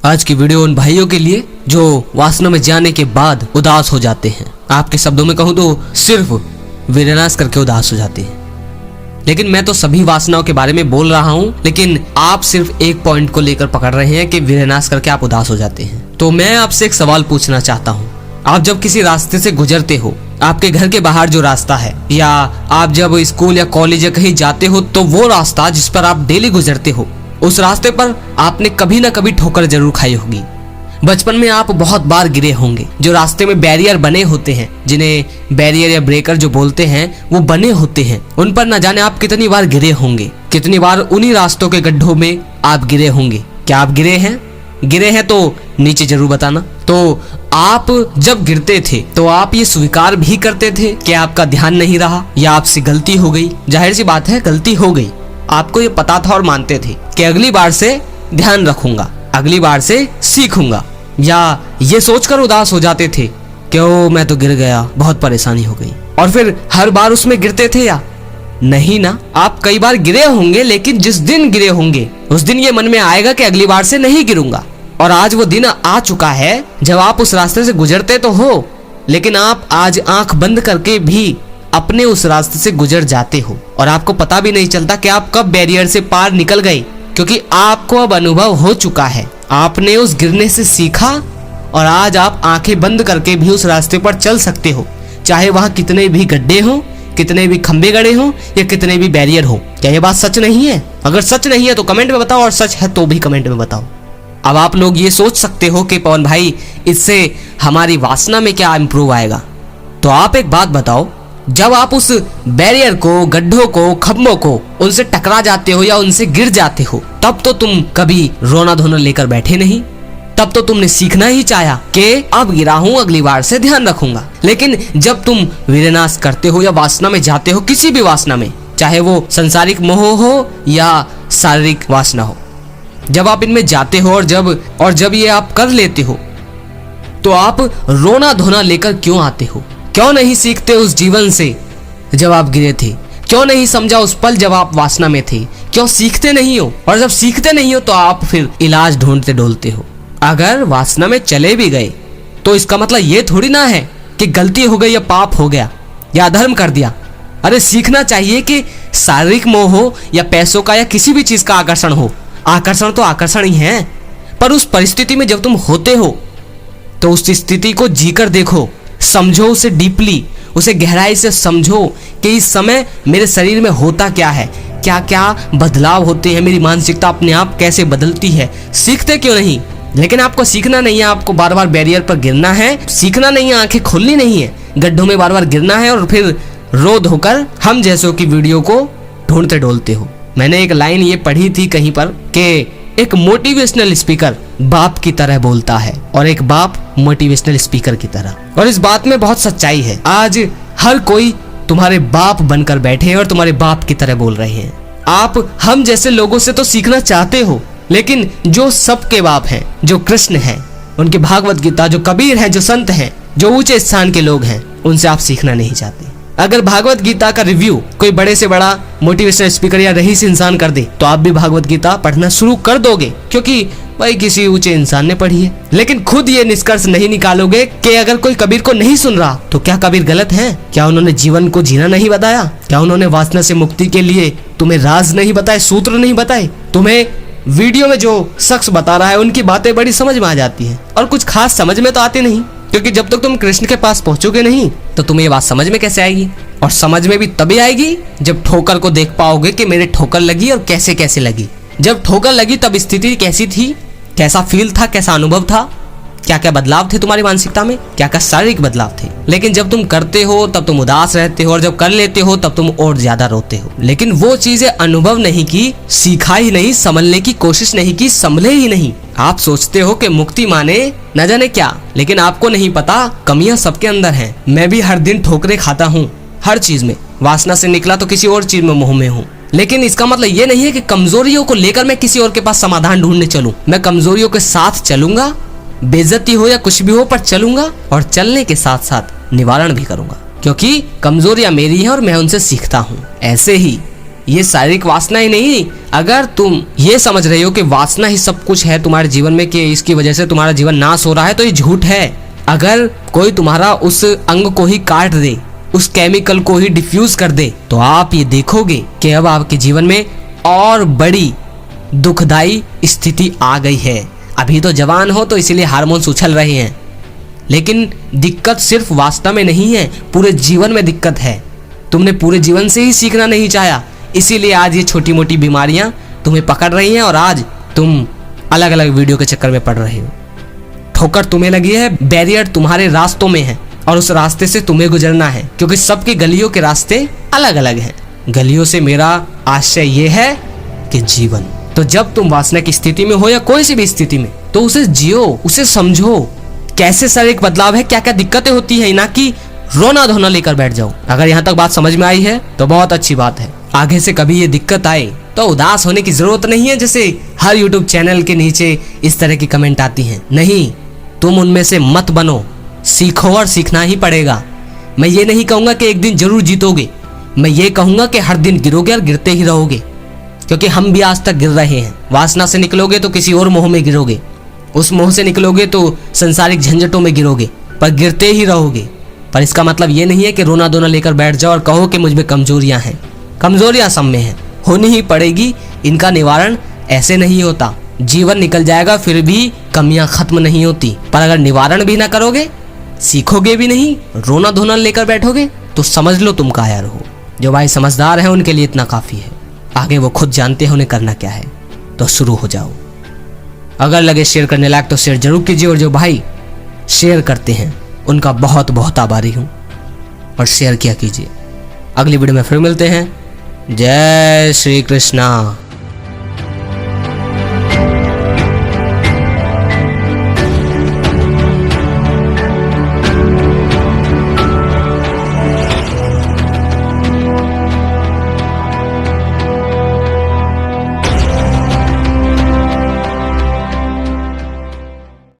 आज की वीडियो उन भाइयों के लिए जो वासना में जाने के बाद उदास हो जाते हैं। आपके शब्दों में कहूँ तो सिर्फ विनाश करके उदास हो जाते हैं। लेकिन मैं तो सभी वासनाओं के बारे में बोल रहा हूँ, लेकिन आप सिर्फ एक पॉइंट को लेकर पकड़ रहे हैं कि विनाश करके आप उदास हो जाते हैं। तो मैं आपसे एक सवाल पूछना चाहता हूँ। आप जब किसी रास्ते से गुजरते हो, आपके घर के बाहर जो रास्ता है, या आप जब स्कूल या कॉलेज या कहीं जाते हो, तो वो रास्ता जिस पर आप डेली गुजरते हो, उस रास्ते पर आपने कभी ना कभी ठोकर जरूर खाई होगी। बचपन में आप बहुत बार गिरे होंगे। जो रास्ते में बैरियर बने होते हैं, जिन्हें बैरियर या ब्रेकर जो बोलते हैं, वो बने होते हैं, उन पर न जाने आप कितनी बार गिरे होंगे। कितनी बार उन्हीं रास्तों के गड्ढों में आप गिरे होंगे। क्या आप गिरे हैं? गिरे हैं तो नीचे जरूर बताना। तो आप जब गिरते थे तो आप ये स्वीकार भी करते थे कि आपका ध्यान नहीं रहा या आपसे गलती हो गई। जाहिर सी बात है, गलती हो गई। आपको ये पता था और मानते थे कि अगली बार से ध्यान रखूंगा, अगली बार से सीखूंगा। या ये सोचकर उदास हो जाते थे कि ओ मैं तो गिर गया, बहुत परेशानी हो गई। और फिर हर बार उसमें गिरते थे या नहीं ना? आप कई बार गिरे होंगे, लेकिन जिस दिन गिरे होंगे उस दिन ये मन में आएगा कि अगली बार से नहीं गिरूंगा। और आज वो दिन आ चुका है जब आप उस रास्ते से गुजरते तो हो, लेकिन आप आज आंख बंद करके भी अपने उस रास्ते से गुजर जाते हो और आपको पता भी नहीं चलता कि आप कब बैरियर से पार निकल गए, क्योंकि आपको अब अनुभव हो चुका है। आपने उस गिरने से सीखा और आज आप आंखें बंद करके भी उस रास्ते पर चल सकते हो, चाहे वहां कितने भी गड्ढे हो, कितने भी खंबे गड़े हो या कितने भी बैरियर हो। क्या ये बात सच नहीं है? अगर सच नहीं है तो कमेंट में बताओ, और सच है तो भी कमेंट में बताओ। अब आप लोग ये सोच सकते हो कि पवन भाई, इससे हमारी वासना में क्या इंप्रूव आएगा। तो आप एक बात बताओ, जब आप उस बैरियर को, गड्ढों को, खंभों को, उनसे टकरा जाते हो या उनसे गिर जाते हो, तब तो तुम कभी रोना धोना लेकर बैठे नहीं। तब तो तुमने सीखना ही चाहा कि अब गिरा हूं, अगली बार से ध्यान रखूंगा। लेकिन जब तुम विनाश करते हो या वासना में जाते हो, किसी भी वासना में, चाहे वो संसारिक मोह हो या शारीरिक वासना हो, जब आप इनमें जाते हो और जब ये आप कर लेते हो, तो आप रोना धोना लेकर क्यों आते हो? क्यों नहीं सीखते उस जीवन से जब आप गिरे थे? क्यों नहीं समझा उस पल जब आप वासना में थे? क्यों सीखते नहीं हो? और जब सीखते नहीं हो तो आप फिर इलाज ढूंढते डोलते हो। अगर वासना में चले भी गए तो इसका मतलब ये थोड़ी ना है कि गलती हो गई या पाप हो गया या अधर्म कर दिया। अरे सीखना चाहिए कि शारीरिक मोह हो या पैसों का या किसी भी चीज का आकर्षण हो, आकर्षण तो आकर्षण ही है, पर उस परिस्थिति में जब तुम होते हो तो उस स्थिति को जीकर देखो, समझो उसे डीपली, उसे गहराई से समझो कि इस समय मेरे शरीर में होता क्या है, क्या क्या बदलाव होते हैं, मेरी मानसिकता अपने आप कैसे बदलती है। सीखते क्यों नहीं? लेकिन आपको सीखना नहीं है, आपको बार बार बैरियर पर गिरना है। सीखना नहीं है, आंखें खोलनी नहीं है, गड्ढों में बार बार गिरना है और फिर रो धोकर हम जैसों की वीडियो को ढूंढते डोलते हो। मैंने एक लाइन ये पढ़ी थी कहीं पर कि एक मोटिवेशनल स्पीकर बाप की तरह बोलता है और एक बाप मोटिवेशनल स्पीकर की तरह, और इस बात में बहुत सच्चाई है। आज हर कोई तुम्हारे बाप बनकर बैठे हैं और तुम्हारे बाप की तरह बोल रहे हैं। आप हम जैसे लोगों से तो सीखना चाहते हो, लेकिन जो सबके बाप हैं, जो कृष्ण हैं, उनकी भागवत गीता, जो कबीर हैं, जो संत हैं, जो ऊंचे स्थान के लोग हैं, उनसे आप सीखना नहीं चाहते। अगर भागवत गीता का रिव्यू कोई बड़े से बड़ा मोटिवेशनल स्पीकर या रईस इंसान कर दे तो आप भी भागवत गीता पढ़ना शुरू कर दोगे, क्योंकि भाई किसी ऊंचे इंसान ने पढ़ी है। लेकिन खुद ये निष्कर्ष नहीं निकालोगे कि अगर कोई कबीर को नहीं सुन रहा तो क्या कबीर गलत है? क्या उन्होंने जीवन को जीना नहीं बताया? क्या उन्होंने वासना से मुक्ति के लिए तुम्हें राज नहीं बताए, सूत्र नहीं बताए? तुम्हें वीडियो में जो शख्स बता रहा है उनकी बातें बड़ी समझ में आ जाती है, और कुछ खास समझ में तो आती नहीं, क्योंकि जब तक तुम कृष्ण के पास पहुंचोगे नहीं तो तुम्हें ये बात समझ में कैसे आएगी? और समझ में भी तभी आएगी जब ठोकर को देख पाओगे कि मेरे ठोकर लगी और कैसे कैसे लगी। जब ठोकर लगी तब स्थिति कैसी थी, कैसा फील था, कैसा अनुभव था, क्या क्या बदलाव थे तुम्हारी मानसिकता में, क्या क्या शारीरिक बदलाव थे। लेकिन जब तुम करते हो तब तुम उदास रहते हो, और जब कर लेते हो तब तुम और ज्यादा रोते हो। लेकिन वो चीजें अनुभव नहीं की, सीखा ही नहीं, संभलने की कोशिश नहीं की, संभले ही नहीं। आप सोचते हो कि मुक्ति माने न जाने क्या, लेकिन आपको नहीं पता कमियां सबके अंदर हैं। मैं भी हर दिन ठोकरे खाता हूँ, हर चीज में। वासना से निकला तो किसी और चीज में मोह में हूँ, लेकिन इसका मतलब ये नहीं है कि कमजोरियों को लेकर मैं किसी और के पास समाधान ढूंढने चलूं। मैं कमजोरियों के साथ चलूंगा, बेइज्जती हो या कुछ भी हो पर चलूंगा, और चलने के साथ साथ निवारण भी करूंगा, क्योंकि कमजोरियां मेरी हैं और मैं उनसे सीखता हूँ। ऐसे ही ये शारीरिक वासना ही नहीं, अगर तुम ये समझ रहे हो कि वासना ही सब कुछ है तुम्हारे जीवन में, कि इसकी वजह से तुम्हारा जीवन नाश हो रहा है, तो ये झूठ है। अगर कोई तुम्हारा उस अंग को ही काट दे, उस केमिकल को ही डिफ्यूज कर दे, तो आप ये देखोगे कि अब आपके जीवन में और बड़ी दुखदाई स्थिति आ गई है। अभी तो जवान हो तो इसीलिए हार्मोन्स उछल रहे हैं, लेकिन दिक्कत सिर्फ वासना में नहीं है, पूरे जीवन में दिक्कत है। तुमने पूरे जीवन से ही सीखना नहीं चाहा, इसीलिए आज ये छोटी मोटी बीमारियां तुम्हें पकड़ रही हैं और आज तुम अलग अलग वीडियो के चक्कर में पड़ रहे हो। ठोकर तुम्हें लगी है, बैरियर तुम्हारे रास्तों में है और उस रास्ते से तुम्हें गुजरना है, क्योंकि सबकी गलियों के रास्ते अलग अलग हैं। गलियों से मेरा आशय ये है कि जीवन। तो जब तुम वासना की स्थिति में हो या कोई सी भी स्थिति में, तो उसे जियो, उसे समझो, कैसे शारीरिक बदलाव है, क्या क्या दिक्कतें होती है, ना कि रोना धोना लेकर बैठ जाओ। अगर यहाँ तक बात समझ में आई है तो बहुत अच्छी बात है। आगे से कभी ये दिक्कत आए तो उदास होने की जरूरत नहीं है, जैसे हर यूट्यूब चैनल के नीचे इस तरह की कमेंट आती हैं। नहीं, तुम उनमें से मत बनो, सीखो और सीखना ही पड़ेगा। मैं ये नहीं कहूंगा कि एक दिन जरूर जीतोगे, मैं ये कहूंगा कि हर दिन गिरोगे और गिरते ही रहोगे, क्योंकि हम भी आज तक गिर रहे हैं। वासना से निकलोगे तो किसी और मोह में गिरोगे, उस मोह से निकलोगे तो संसारिक झंझटों में गिरोगे, पर गिरते ही रहोगे। पर इसका मतलब ये नहीं है कि रोना धोना लेकर बैठ जाओ और कहो कि मुझ में कमजोरियां हैं। कमजोरियां सब में हैं, होनी ही पड़ेगी, इनका निवारण ऐसे नहीं होता। जीवन निकल जाएगा फिर भी कमियां खत्म नहीं होती। पर अगर निवारण भी ना करोगे, सीखोगे भी नहीं, रोना धोना लेकर बैठोगे, तो समझ लो तुम कायर हो। जो भाई समझदार है उनके लिए इतना काफी है, आगे वो खुद जानते हैं उन्हें करना क्या है। तो शुरू हो जाओ। अगर लगे शेयर करने लायक तो शेयर जरूर कीजिए, और जो भाई शेयर करते हैं उनका बहुत बहुत आभारी हूं, और शेयर किया कीजिए। अगली वीडियो में फिर मिलते हैं। जय श्री कृष्णा।